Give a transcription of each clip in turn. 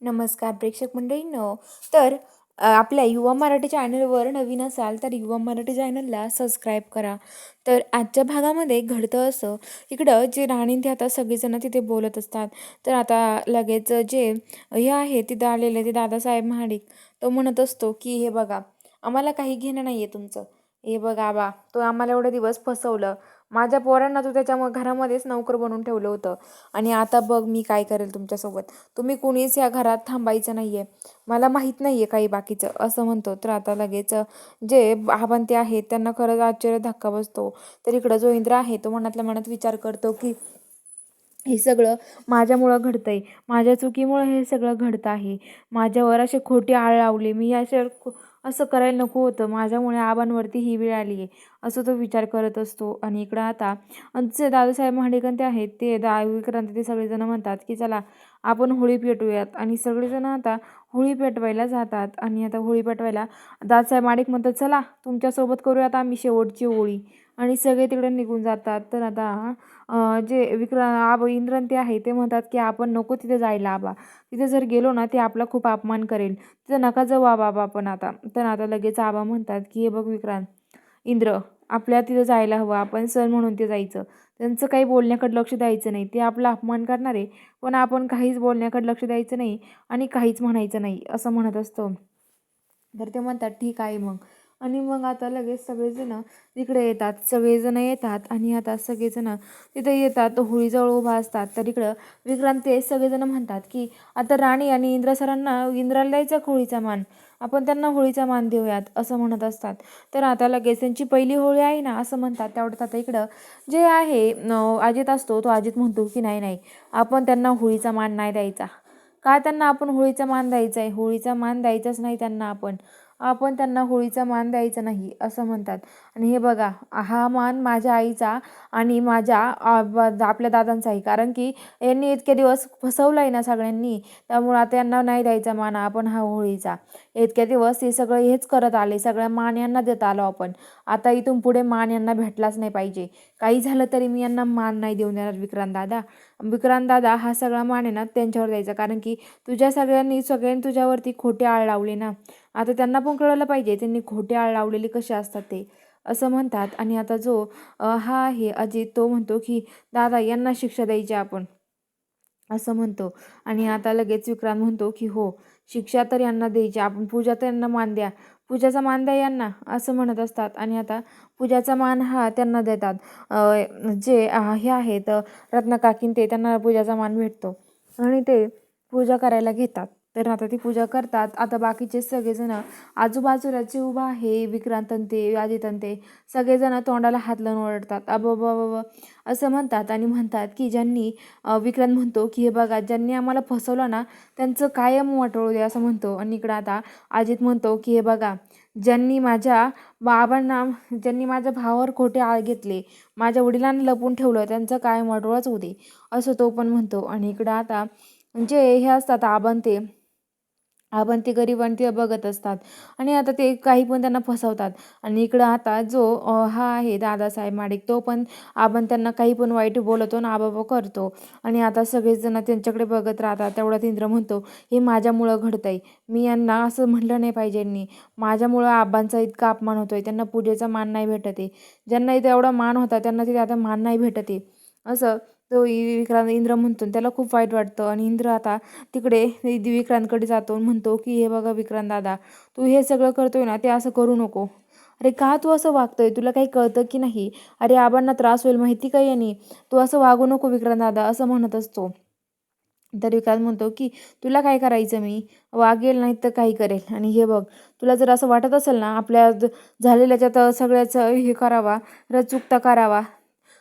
नमस्कार प्रेक्षक मंडळींनो. तर आपल्या युवा मराठी चॅनलवर नवीन असाल तर युवा मराठी चॅनलला सबस्क्राईब करा. तर आजच्या भागामध्ये घडतं असं, इकडं जे राणी ते आता सगळेजण तिथे बोलत असतात. तर आता लगेच जे हे आहे तिथं आलेले ते दादासाहेब महाडिक तो म्हणत असतो की हे बघा, आम्हाला काही घेणं नाही आहे तुमचं. हे बघा आबा, तो आम्हाला एवढे दिवस फसवलं. माझ्या पोरांना तू त्याच्या घरामध्येच नोकर बनवून ठेवलं होतं आणि आता बघ मी काय करेल तुमच्यासोबत. तुम्ही कुणीच या घरात थांबायचं नाहीये. मला माहीत नाहीये काही बाकीचं असं म्हणतो. तर आता लगेच जे बाबांते आहेत त्यांना खरंच आश्चर्य धक्का बसतो. तर इकडं जो इंद्र आहे तो मनातल्या मनात विचार करतो की हे सगळं माझ्यामुळं घडतंय, माझ्या चुकीमुळं हे सगळं घडतं आहे. माझ्यावर अशी खोटी आळ लावली, मी असं करायला नको होतं, माझ्यामुळे आबांवरती ही वेळ आली आहे असं तो विचार करत असतो. आणि इकडं आता जे दादासाहेब महाडिक ते आहेत ते विक्रांत ते सगळेजण म्हणतात की चला आपण होळी पेटवूयात. आणि सगळेजण आता होळी पेटवायला जातात. आणि आता होळी पेटवायला दादासाहेब महाडिक म्हणतात चला तुमच्यासोबत करूयात आम्ही शेवटची होळी. आणि सगळे तिकडे निघून जातात. तर आता जे इंद्रन ते आहे ते म्हणतात की आपण नको तिथे जायला आबा, तिथे जर गेलो ना ते आपला खूप अपमान करेल, तिथे नका जाऊ आबा आपण आता. तर आता लगेच आबा म्हणतात की हे बघ विक्रांत, इंद्र, आपल्या तिथं जायला हवं, आपण सण म्हणून ते जायचं. त्यांचं काही बोलण्याकडे लक्ष द्यायचं नाही, ते आपला अपमान करणार आहे पण आपण काहीच बोलण्याकडे लक्ष द्यायचं नाही आणि काहीच म्हणायचं नाही असं म्हणत असतो. तर ते म्हणतात ठीक आहे मग. आणि मग आता लगेच सगळेजण तिकडे येतात, सगळेजण येतात आणि आता सगळेजण तिथे येतात, होळीजवळ उभा असतात. तर इकडं विक्रांत ते सगळेजण म्हणतात की आता राणी आणि इंद्र सरांना, इंद्राला द्यायचा होळीचा मान, आपण त्यांना होळीचा मान देऊयात असं म्हणत असतात. तर आता लगेच त्यांची पहिली होळी आहे ना असं म्हणतात. तेवढ्यात आता इकडं जे आहे अजित असतो, तो अजित म्हणतो की नाही नाही, आपण त्यांना होळीचा मान नाही द्यायचा. काय त्यांना आपण होळीचा मान द्यायचा आहे, होळीचा मान द्यायचाच नाही त्यांना, आपण आपण त्यांना होळीचा मान द्यायचा नाही असं म्हणतात. आणि हे बघा, हा मान माझ्या आईचा आणि माझ्या आपल्या दादांचा आहे, कारण की यांनी इतके दिवस फसवलं आहे ना सगळ्यांनी, त्यामुळे आता यांना नाही द्यायचा मान आपण हा होळीचा. इतक्या दिवस हे सगळं हेच करत आले, सगळ्या मान यांना देत आलो आपण. आता इथून पुढे मान यांना भेटलाच नाही पाहिजे. काही झालं तरी मी यांना मान नाही देऊन देणार विक्रांत दादा. विक्रांत दादा हा सगळा मान आहे ना त्यांच्यावर द्यायचा, कारण की सगळ्यांनी तुझ्यावरती खोटे आळ लावले ना, आता त्यांना पण कळलं पाहिजे त्यांनी खोटे आळ लावलेले कसे असतात ते असं म्हणतात. आणि आता जो हा आहे अजित, तो म्हणतो की दादा यांना शिक्षा द्यायची आपण असं म्हणतो. आणि आता लगेच विक्रांत म्हणतो की हो, शिक्षा तर यांना द्यायची आपण, पूजा तर यांना मान द्या, पूजाचा मान द्या यांना असं म्हणत असतात. आणि आता पूजाचा मान हा त्यांना देतात. जे हे आहेत रत्नकाकीन ते, त्यांना पूजाचा मान भेटतो आणि ते पूजा करायला घेतात. तर आता ती पूजा करतात. आता बाकीचे सगळेजण आजूबाजूला जे उभा आहे विक्रांत ते अजित ते सगळेजण तोंडाला हात लावून ओरडतात अबब असं म्हणतात. आणि म्हणतात की ज्यांनी विक्रांत म्हणतो की हे बघा, ज्यांनी आम्हाला फसवलं ना त्यांचं कायम वाटोळू दे असं म्हणतो. आणि इकडं आता अजित म्हणतो की हे बघा, ज्यांनी माझ्या ज्यांनी माझ्या भावावर खोटे आळ घेतले, माझ्या वडिलांना लपून ठेवलं, त्यांचं कायम वाटोळाच होऊ दे असं तो पण म्हणतो. आणि इकडं आता जे हे असतात आपण ते गरिबांती बघत असतात आणि आता ते काही पण त्यांना फसवतात. आणि इकडं आता जो हा आहे दादासाहेब महाडिक, तो पण आपण त्यांना काही पण वाईट बोलतो ना आबाबा करतो. आणि आता सगळेजण त्यांच्याकडे बघत राहतात. तेवढ्यात इंद्र म्हणतो हे माझ्यामुळं घडतंय, मी यांना असं म्हटलं नाही पाहिजे, यांनी माझ्यामुळं आबांचा इतका अपमान होतोय, त्यांना पूजेचा मान नाही भेटत आहे, ज्यांना इथे एवढा मान होता त्यांना तिथे आता मान नाही भेटत आहे असं तो विक्रांत इंद्र म्हणतो. त्याला खूप वाईट वाटतं. आणि इंद्र आता तिकडे विक्रांतकडे जातो, म्हणतो की हे बघा विक्रांत दादा, तू हे सगळं करतोय ना ते असं करू नको. अरे का तू असं वागतोय, तुला काही कळतं की नाही, अरे आबांना त्रास होईल माहिती का यांनी, तू असं वागू नको विक्रांत दादा असं म्हणत असतो. तर विक्रांत म्हणतो की तुला काय करायचं, मी वागेल नाही तर काही करेल. आणि हे बघ, तुला जर असं वाटत असेल ना आपल्या झालेल्याच्यात सगळ्याचं हे करावा, रचुकता करावा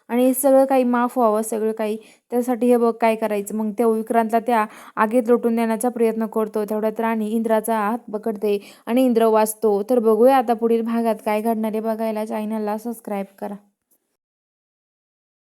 आणि हे सगळं काही माफ व्हावं सगळं काही, त्यासाठी हे बघ काय करायचं. मग त्या विक्रांतला त्या आगीत लोटून देण्याचा प्रयत्न करतो. तेवढ्यात राणी इंद्राचा हात पकडते आणि इंद्र वाचतो. तर बघूया आता पुढील भागात काय घडणार आहे. बघायला चॅनलला सबस्क्राईब करा.